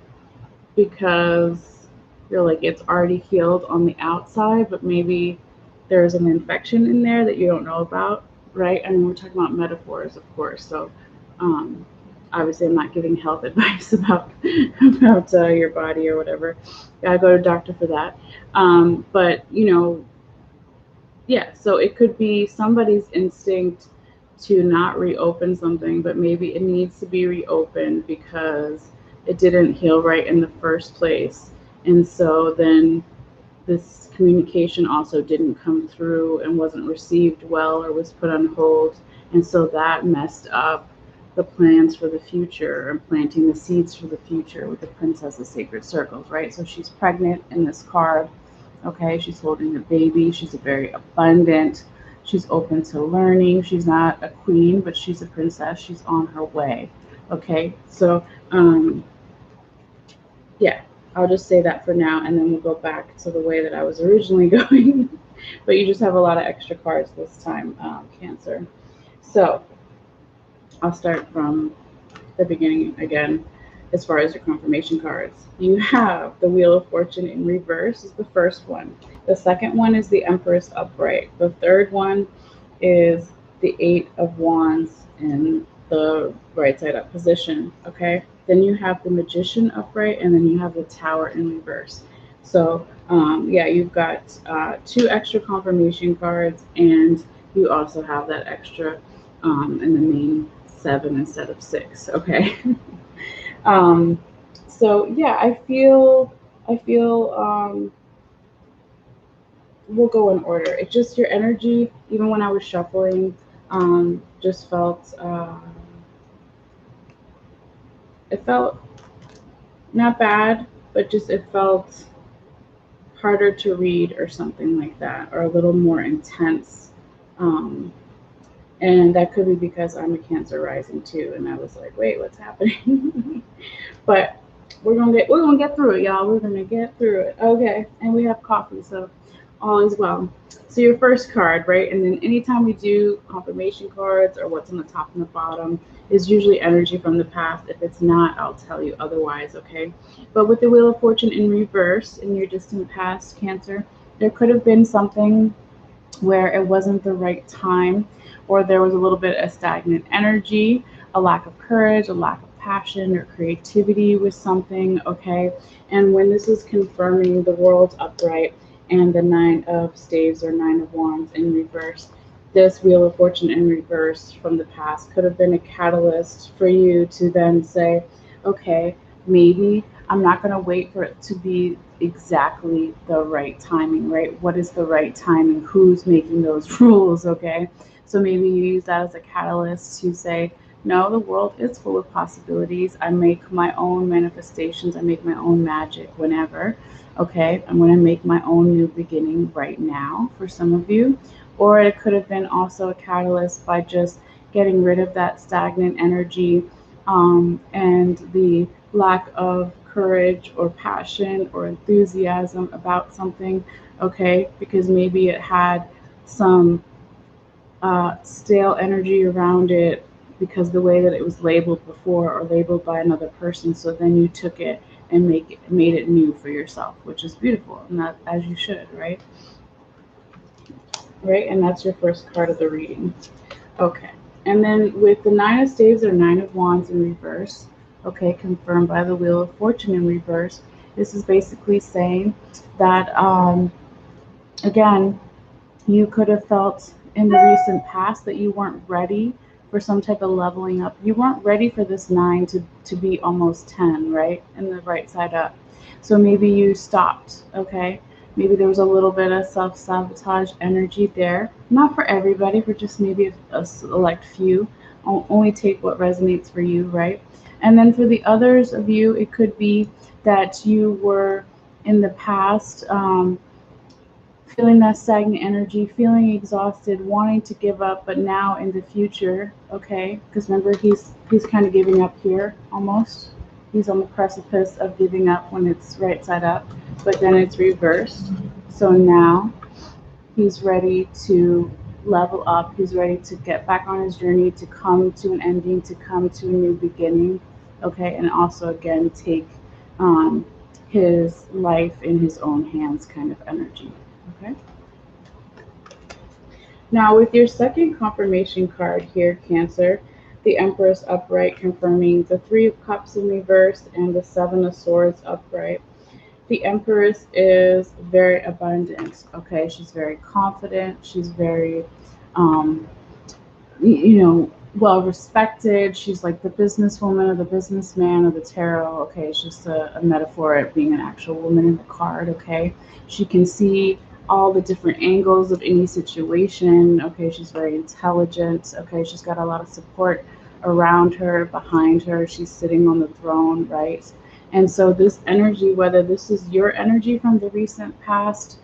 [SPEAKER 1] because you're like, it's already healed on the outside, but maybe there's an infection in there that you don't know about, right? I mean, we're talking about metaphors, of course. So obviously I'm not giving health advice about your body or whatever. Gotta go to a doctor for that. But yeah, so it could be somebody's instinct to not reopen something, but maybe it needs to be reopened because it didn't heal right in the first place. And so then this communication also didn't come through and wasn't received well, or was put on hold. And so that messed up the plans for the future and planting the seeds for the future with the Princess of Sacred Circles, right? So she's pregnant in this card. Okay, she's holding a baby. She's a very abundant. She's open to learning. She's not a queen, but she's a princess. She's on her way. Okay, so yeah, I'll just say that for now, and then we'll go back to the way that I was originally going. But you just have a lot of extra cards this time, Cancer. So I'll start from the beginning again. As far as your confirmation cards, you have the Wheel of Fortune in reverse is the first one. The second one is the Empress upright. The third one is the Eight of Wands in the right side up position. Okay, then you have the Magician upright, and then you have the Tower in reverse. So yeah, you've got 2 extra confirmation cards, and you also have that extra in the main 7 instead of 6. Okay. So yeah, I feel we'll go in order. It's just your energy, even when I was shuffling, just felt it felt not bad, but just it felt harder to read or something like that, or a little more intense. And that could be because I'm a Cancer rising too, and I was like, wait, what's happening? But we're gonna get through it, y'all. We're gonna get through it. Okay, and we have coffee, so all is well. So your first card, right? And then anytime we do confirmation cards, or what's on the top and the bottom, is usually energy from the past. If it's not, I'll tell you otherwise, okay? But with the Wheel of Fortune in reverse in your distant past, Cancer, there could have been something where it wasn't the right time, or there was a little bit of stagnant energy, a lack of courage, a lack of passion or creativity with something, okay? And when this is confirming the World upright and the 9 of Staves or 9 of Wands in reverse, this Wheel of Fortune in reverse from the past could have been a catalyst for you to then say, okay, maybe I'm not going to wait for it to be exactly the right timing, right? What is the right timing? Who's making those rules, okay? So maybe you use that as a catalyst to say, no, the world is full of possibilities. I make my own manifestations. I make my own magic whenever, okay? I'm going to make my own new beginning right now for some of you. Or it could have been also a catalyst by just getting rid of that stagnant energy and the lack of courage or passion or enthusiasm about something, okay? Because maybe it had some stale energy around it because the way that it was labeled before, or labeled by another person. So then you took it and made it new for yourself, which is beautiful, and that, as you should, right? right? And that's your first card of the reading. Okay. And then with the Nine of Staves or Nine of Wands in reverse, okay, confirmed by the Wheel of Fortune in reverse, this is basically saying that, again, you could have felt in the recent past that you weren't ready for some type of leveling up. You weren't ready for this nine to be almost 10, right? And the right side up. So maybe you stopped, okay? Maybe there was a little bit of self sabotage energy there. Not for everybody, for just maybe a select few. Only take what resonates for you, right? And then for the others of you, it could be that you were in the past. Feeling that stagnant energy, feeling exhausted, wanting to give up, but now in the future, okay? Because remember, he's kind of giving up here almost. He's on the precipice of giving up when it's right side up, but then it's reversed. So now he's ready to level up. He's ready to get back on his journey, to come to an ending, to come to a new beginning, okay? And also again take his life in his own hands, kind of energy. Okay. Now, with your second confirmation card here, Cancer, the Empress upright, confirming the Three of Cups in reverse and the Seven of Swords upright. The Empress is very abundant. Okay, she's very confident. She's very, um, well respected. She's like the businesswoman or the businessman or the tarot. Okay, it's just a metaphor of being an actual woman in the card. Okay, she can see all the different angles of any situation. Okay, she's very intelligent. Okay, she's got a lot of support around her, behind her. She's sitting on the throne, right? And so this energy, whether this is your energy from the recent past,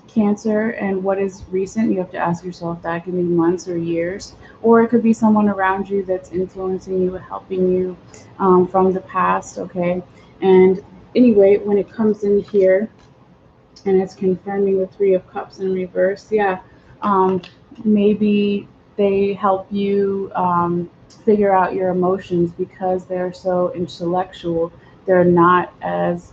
[SPEAKER 1] Cancer, and what is recent, you have to ask yourself that. It could be months or years, or it could be someone around you that's influencing you, helping you from the past, okay? And anyway, when it comes in here and it's confirming the Three of Cups in reverse, yeah, maybe they help you figure out your emotions because they're so intellectual. They're not as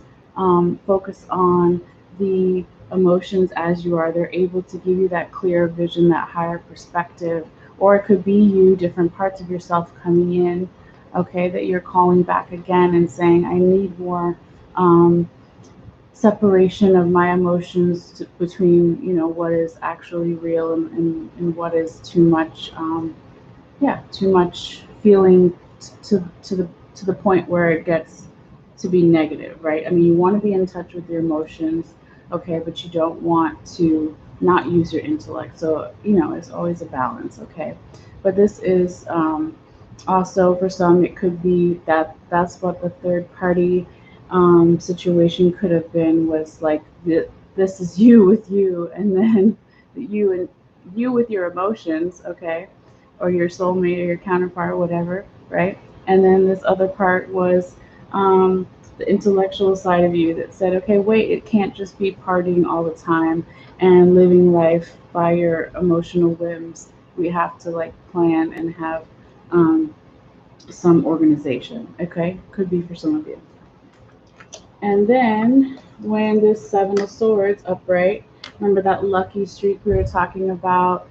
[SPEAKER 1] focused on the emotions as you are. They're able to give you that clear vision, that higher perspective. Or it could be you, different parts of yourself coming in, okay, that you're calling back again and saying, I need more separation of my emotions between, what is actually real and what is too much, too much feeling to the point where it gets to be negative, right? I mean, you want to be in touch with your emotions, okay, but you don't want to not use your intellect. So, it's always a balance, okay? But this is also for some, it could be that that's what the third party situation could have been, was like this is you with you, and then you with your emotions, okay, or your soulmate or your counterpart or whatever, right? And then this other part was the intellectual side of you that said, okay, wait, it can't just be partying all the time and living life by your emotional whims. We have to like plan and have some organization, okay? Could be for some of you. And then when this Seven of Swords upright, remember that lucky streak we were talking about,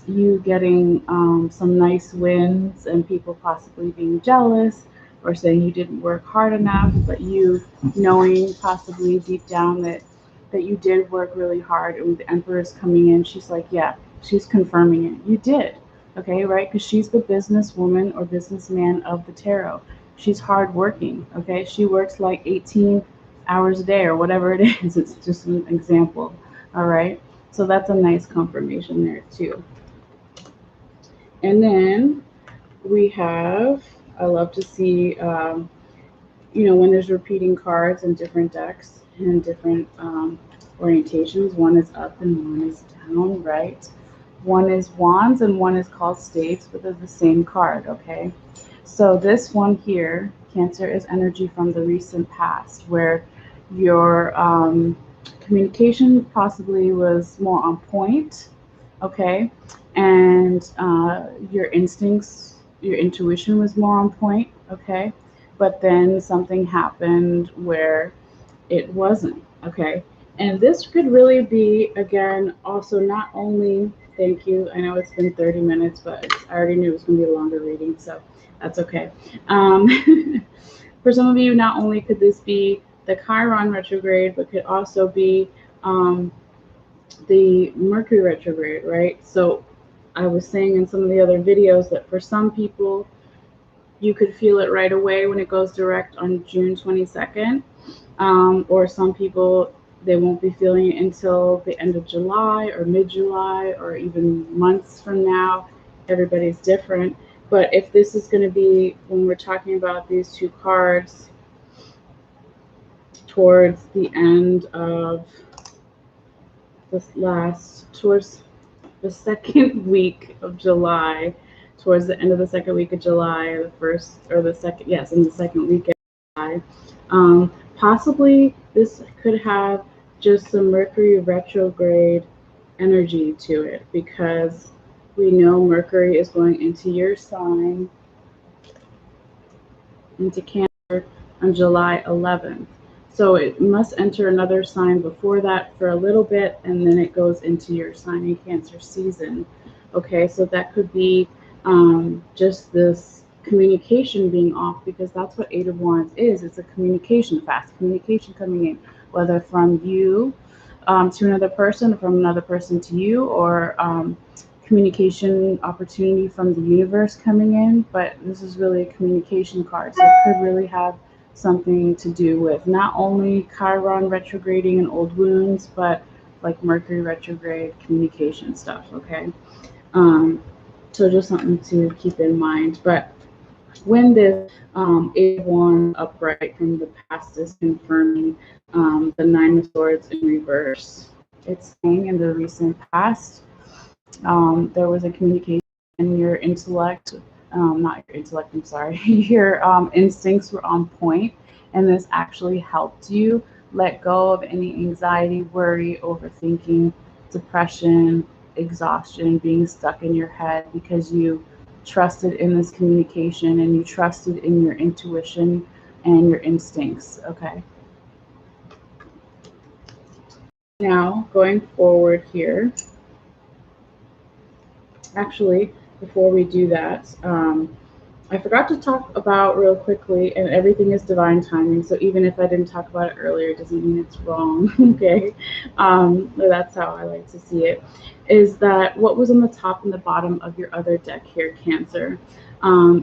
[SPEAKER 1] you getting some nice wins and people possibly being jealous or saying you didn't work hard enough, but you knowing possibly deep down that you did work really hard. And with the Empress coming in, she's like, yeah, she's confirming it. You did, okay, right? Because she's the businesswoman or businessman of the tarot. She's hardworking, okay? She works like 18 hours a day or whatever it is. It's just an example, all right? So that's a nice confirmation there too. And then we have, I love to see, when there's repeating cards in different decks and different orientations. One is up and one is down, right? One is wands and one is called staves, but they're the same card, okay? So this one here, Cancer, is energy from the recent past where your communication possibly was more on point, okay? And your instincts, your intuition was more on point, okay? But then something happened where it wasn't, okay? And this could really be, again, also not only, thank you, I know it's been 30 minutes, but I already knew it was going to be a longer reading, so that's okay. For some of you, not only could this be the Chiron retrograde, but could also be the Mercury retrograde, right? So I was saying in some of the other videos that for some people, you could feel it right away when it goes direct on June 22nd. Or some people, they won't be feeling it until the end of July or mid-July or even months from now. Everybody's different. But if this is going to be, when we're talking about these two cards, towards the end of towards the second week of July, towards the end of the second week of July, or the first, or the second, yes, in the second week of July. Possibly this could have just some Mercury retrograde energy to it, because we know Mercury is going into your sign, into Cancer, on July 11th. So it must enter another sign before that for a little bit, and then it goes into your sign in Cancer season. Okay, so that could be just this communication being off, because that's what Eight of Wands is. It's a communication, fast communication coming in, whether from you to another person, from another person to you, or communication opportunity from the universe coming in. But this is really a communication card, so it could really have something to do with not only Chiron retrograding and old wounds, but like Mercury retrograde communication stuff. Okay, so just something to keep in mind. But when this Eight of Wands upright from the past is confirming the Nine of Swords in reverse, it's saying in the recent past there was a communication, and your intellect, not your intellect, I'm sorry, your instincts were on point, and this actually helped you let go of any anxiety, worry, overthinking, depression, exhaustion, being stuck in your head, because you trusted in this communication and you trusted in your intuition and your instincts. Okay. Now, going forward here, actually, before we do that, I forgot to talk about real quickly, and everything is divine timing. So even if I didn't talk about it earlier, it doesn't mean it's wrong. Okay, that's how I like to see it. Is that what was on the top and the bottom of your other deck here, Cancer?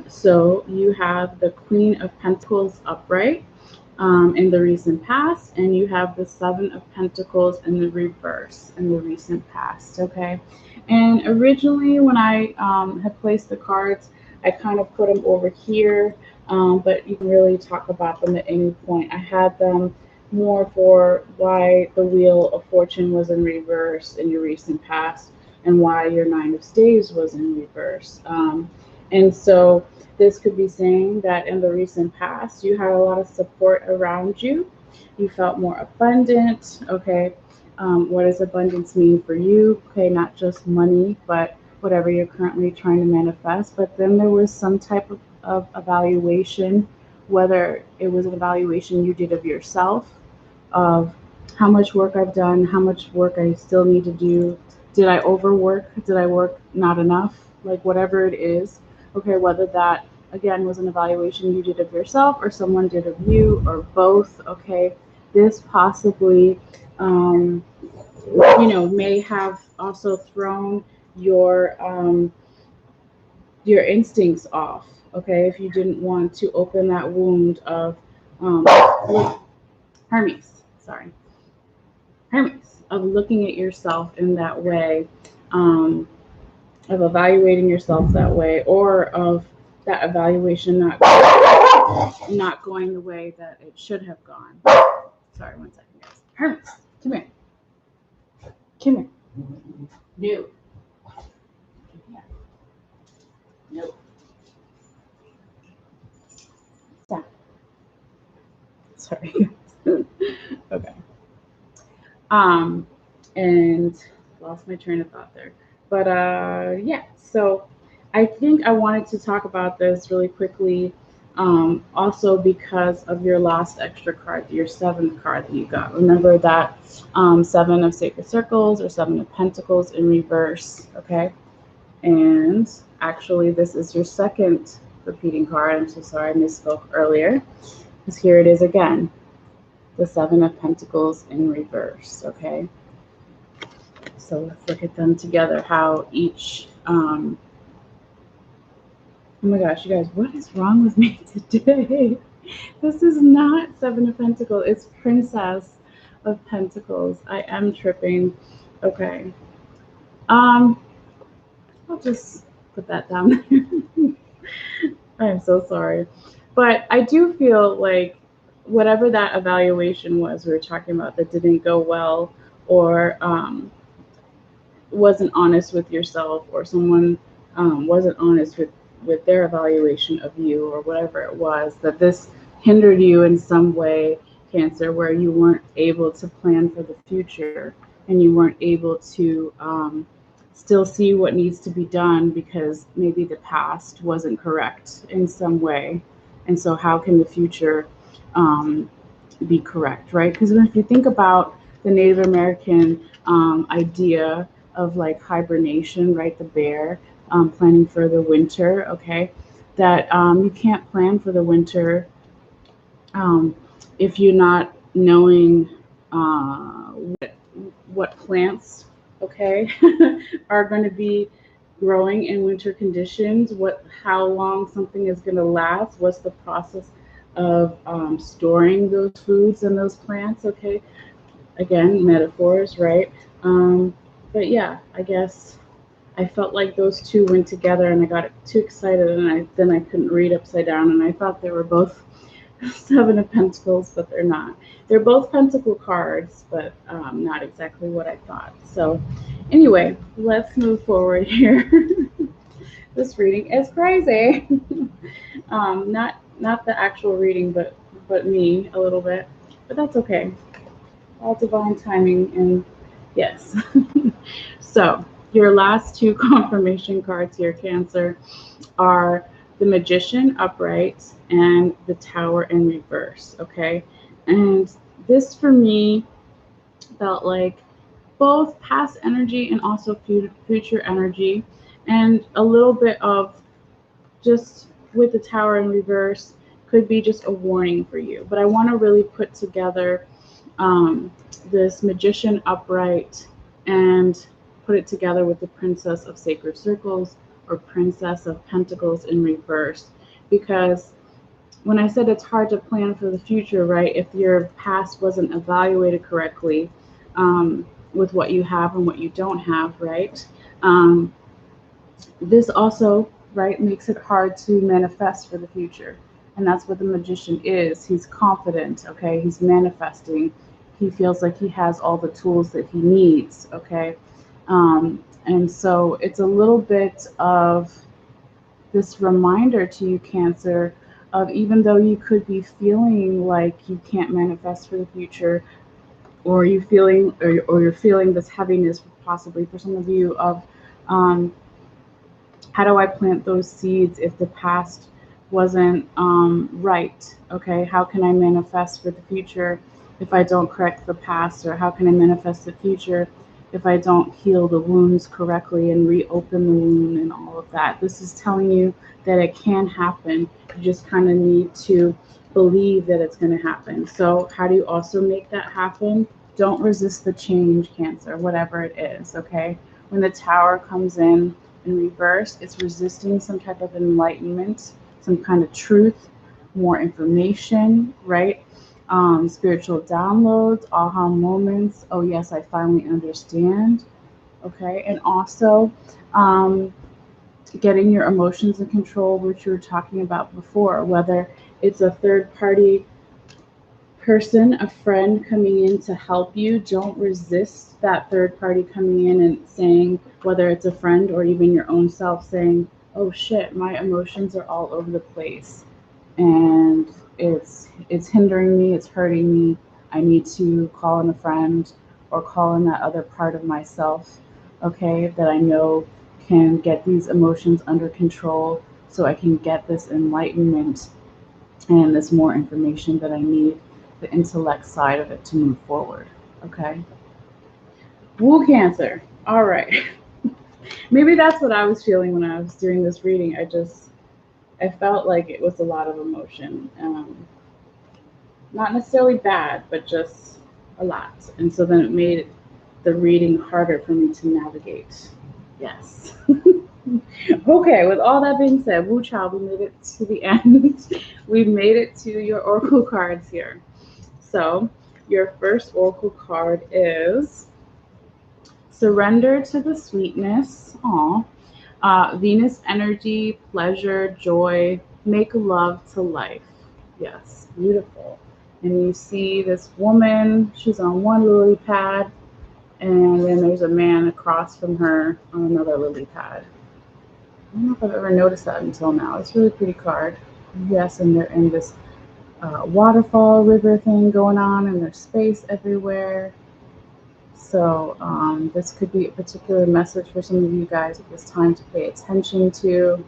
[SPEAKER 1] So you have the Queen of Pentacles upright in the recent past, and you have the Seven of Pentacles in the reverse in the recent past. Okay, and originally when I had placed the cards, I kind of put them over here, but you can really talk about them at any point. I had them more for why the Wheel of Fortune was in reverse in your recent past, and why your Nine of Staves was in reverse. And so this could be saying that in the recent past, you had a lot of support around you. You felt more abundant. Okay, what does abundance mean for you? Okay, not just money, but whatever you're currently trying to manifest. But then there was some type of evaluation, whether it was an evaluation you did of yourself, of how much work I've done, how much work I still need to do. Did I overwork? Did I work not enough? Like whatever it is. Okay, whether that again was an evaluation you did of yourself or someone did of you, or both. Okay, this possibly may have also thrown your instincts off. Okay, if you didn't want to open that wound of Hermes, sorry, Hermes, of looking at yourself in that way, of evaluating yourself that way, or of that evaluation not going the way that it should have gone. Sorry, one second, guys. Hermes, come here. Come here. No. No. Stop. Sorry. Okay. And lost my train of thought there. But yeah, so I think I wanted to talk about this really quickly, Also because of your last extra card, your seventh card that you got. Remember that seven of sacred circles or seven of pentacles in reverse, okay? And actually, this is your second repeating card. I'm so sorry I misspoke earlier, because here it is again, the seven of pentacles in reverse, okay? So let's look at them together, how each, oh my gosh, you guys, what is wrong with me today? This is not Seven of Pentacles. It's Princess of Pentacles. I am tripping. Okay. I'll just put that down. I'm so sorry. But I do feel like whatever that evaluation was we were talking about that didn't go well, or wasn't honest with yourself, or someone wasn't honest with their evaluation of you, or whatever it was, that this hindered you in some way, Cancer, where you weren't able to plan for the future, and you weren't able to still see what needs to be done because maybe the past wasn't correct in some way. And so how can the future be correct, right? Because if you think about the Native American idea of like hibernation, right? The bear planning for the winter, okay? That you can't plan for the winter um, if you're not knowing what plants, okay, are going to be growing in winter conditions, how long something is going to last, what's the process of storing those foods and those plants, okay? Again, metaphors, right? But yeah, I guess I felt like those two went together, and I got too excited, and I couldn't read upside down, and I thought they were both Seven of Pentacles, but they're not. They're both Pentacle cards, but not exactly what I thought. So anyway, let's move forward here. This reading is crazy. Not the actual reading, but me a little bit, but that's okay. All divine timing, and yes. So your last two confirmation cards here, Cancer, are the Magician upright and the Tower in reverse, okay? And this for me felt like both past energy and also future energy, and a little bit of just with the Tower in reverse could be just a warning for you. But I want to really put together this Magician upright and put it together with the Princess of Sacred Circles or Princess of Pentacles in reverse. Because when I said it's hard to plan for the future, right, if your past wasn't evaluated correctly with what you have and what you don't have, right, this also, right, makes it hard to manifest for the future. And that's what the Magician is. He's confident, okay? He's manifesting. He feels like he has all the tools that he needs, okay? And so it's a little bit of this reminder to you, Cancer, of even though you could be feeling like you can't manifest for the future, or you're feeling this heaviness, possibly for some of you, of how do I plant those seeds if the past wasn't right? Okay, how can I manifest for the future if I don't correct the past? Or how can I manifest the future if I don't heal the wounds correctly and reopen the wound and all of that? This is telling you that it can happen. You just kind of need to believe that it's going to happen. So how do you also make that happen? Don't resist the change, Cancer, whatever it is, okay? When the Tower comes in reverse, it's resisting some type of enlightenment, some kind of truth, more information, right? Spiritual downloads, aha moments. Oh, yes, I finally understand. Okay. And also getting your emotions in control, which you were talking about before, whether it's a third party person, a friend coming in to help you. Don't resist that third party coming in and saying, whether it's a friend or even your own self, saying, oh shit, my emotions are all over the place and it's hindering me, it's hurting me. I need to call in a friend or call in that other part of myself, okay, that I know can get these emotions under control so I can get this enlightenment and there's more information that I need, the intellect side of it, to move forward. Okay. Woo, Cancer. All right. Maybe that's what I was feeling when I was doing this reading. I felt like it was a lot of emotion. Not necessarily bad, but just a lot. And so then it made the reading harder for me to navigate. Yes. Okay, with all that being said, Wu Child, we made it to the end. We made it to your oracle cards here. So your first oracle card is Surrender to the Sweetness. Aw. Venus energy, pleasure, joy, make love to life. Yes, beautiful. And you see this woman, she's on one lily pad, and then there's a man across from her on another lily pad. I don't know if I've ever noticed that until now. It's a really pretty card. Yes, and they're in this waterfall river thing going on, and there's space everywhere. So this could be a particular message for some of you guys at this time to pay attention to,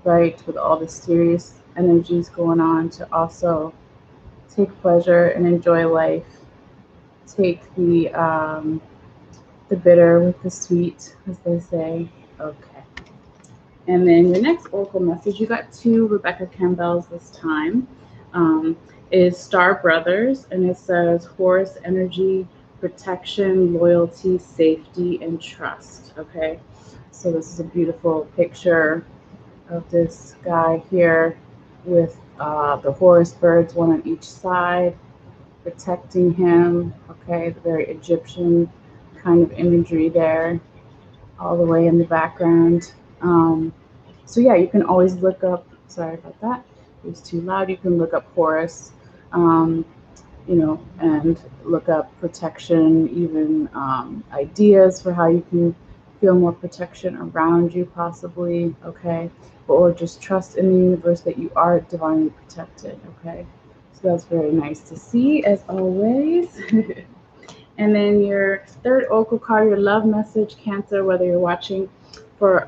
[SPEAKER 1] right? With all the serious energies going on, to also take pleasure and enjoy life. Take the bitter with the sweet, as they say. Okay. And then your next oracle message, you got two Rebecca Campbell's this time, is Star Brothers, and it says Horus energy, protection, loyalty, safety, and trust. Okay, so this is a beautiful picture of this guy here with the Horus birds, one on each side, protecting him. Okay, the very Egyptian kind of imagery there, all the way in the background. So yeah, you can always look up, sorry about that, it was too loud. You can look up Horus, and look up protection, even ideas for how you can feel more protection around you, possibly, okay? Or just trust in the universe that you are divinely protected, okay? So that's very nice to see, as always. And then your third oracle card, your love message, Cancer, whether you're watching for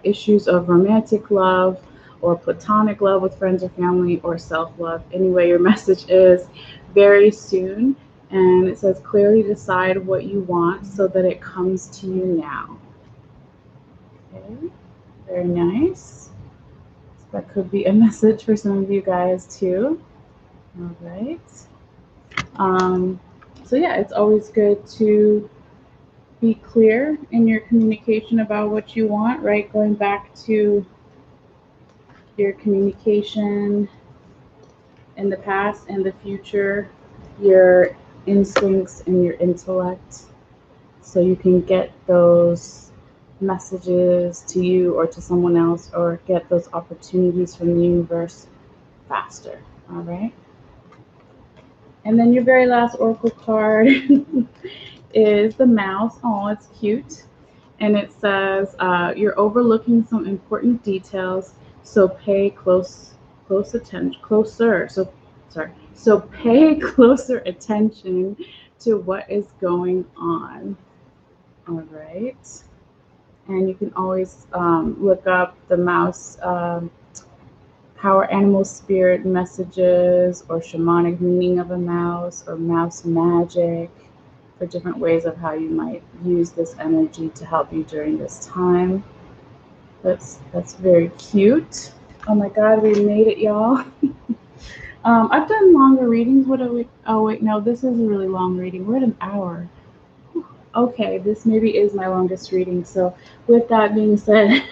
[SPEAKER 1] issues of romantic love or platonic love with friends or family, or self-love. Anyway, your message is very soon, and it says clearly decide what you want so that it comes to you now. Okay, very nice. So that could be a message for some of you guys too. All right. So yeah, it's always good to be clear in your communication about what you want, right? Going back to your communication in the past and the future, your instincts and your intellect, so you can get those messages to you or to someone else, or get those opportunities from the universe faster. All right. And then your very last oracle card is the mouse. Oh, it's cute. And it says, you're overlooking some important details, so pay so pay closer attention to what is going on. All right. And you can always look up the mouse power animal spirit messages, or shamanic meaning of a mouse, or mouse magic, for different ways of how you might use this energy to help you during this time. That's very cute. Oh my God, we made it, y'all. I've done longer readings. Oh wait, no, this is a really long reading. We're at an hour. Okay, this maybe is my longest reading. So with that being said,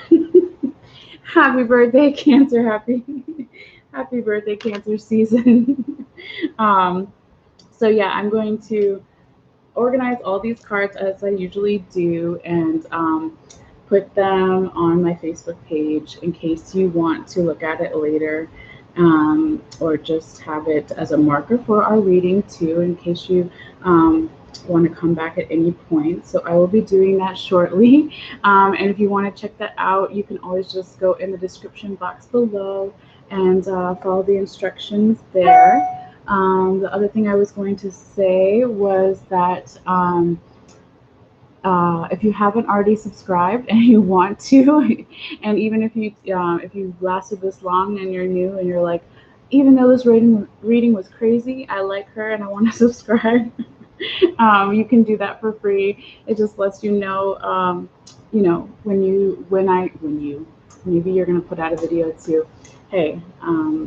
[SPEAKER 1] happy birthday, Cancer. Happy birthday, Cancer season. So yeah, I'm going to organize all these cards as I usually do, and put them on my Facebook page in case you want to look at it later, or just have it as a marker for our reading too, in case you want to come back at any point. So I will be doing that shortly. And if you want to check that out, you can always just go in the description box below and follow the instructions there. The other thing I was going to say was that if you haven't already subscribed and you want to, and even if you lasted this long and you're new and you're like, even though this reading was crazy, I like her and I want to subscribe. You can do that for free. It just lets you know, when maybe you're gonna put out a video too. Hey,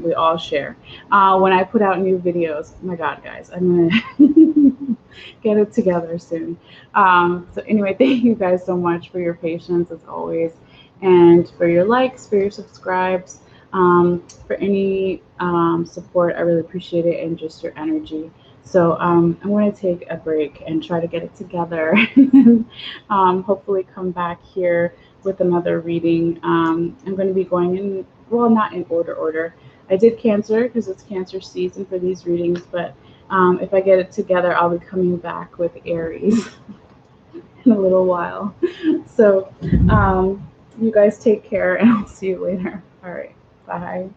[SPEAKER 1] we all share. When I put out new videos, oh my God, guys, I'm gonna get it together soon. So anyway, thank you guys so much for your patience as always, and for your likes, for your subscribes, for any support. I really appreciate it, and just your energy. So I'm going to take a break and try to get it together. Hopefully come back here with another reading. I'm going to be going in, well, not in order. I did Cancer because it's Cancer season for these readings, but if I get it together, I'll be coming back with Aries in a little while. So you guys take care, and I'll see you later. All right, bye.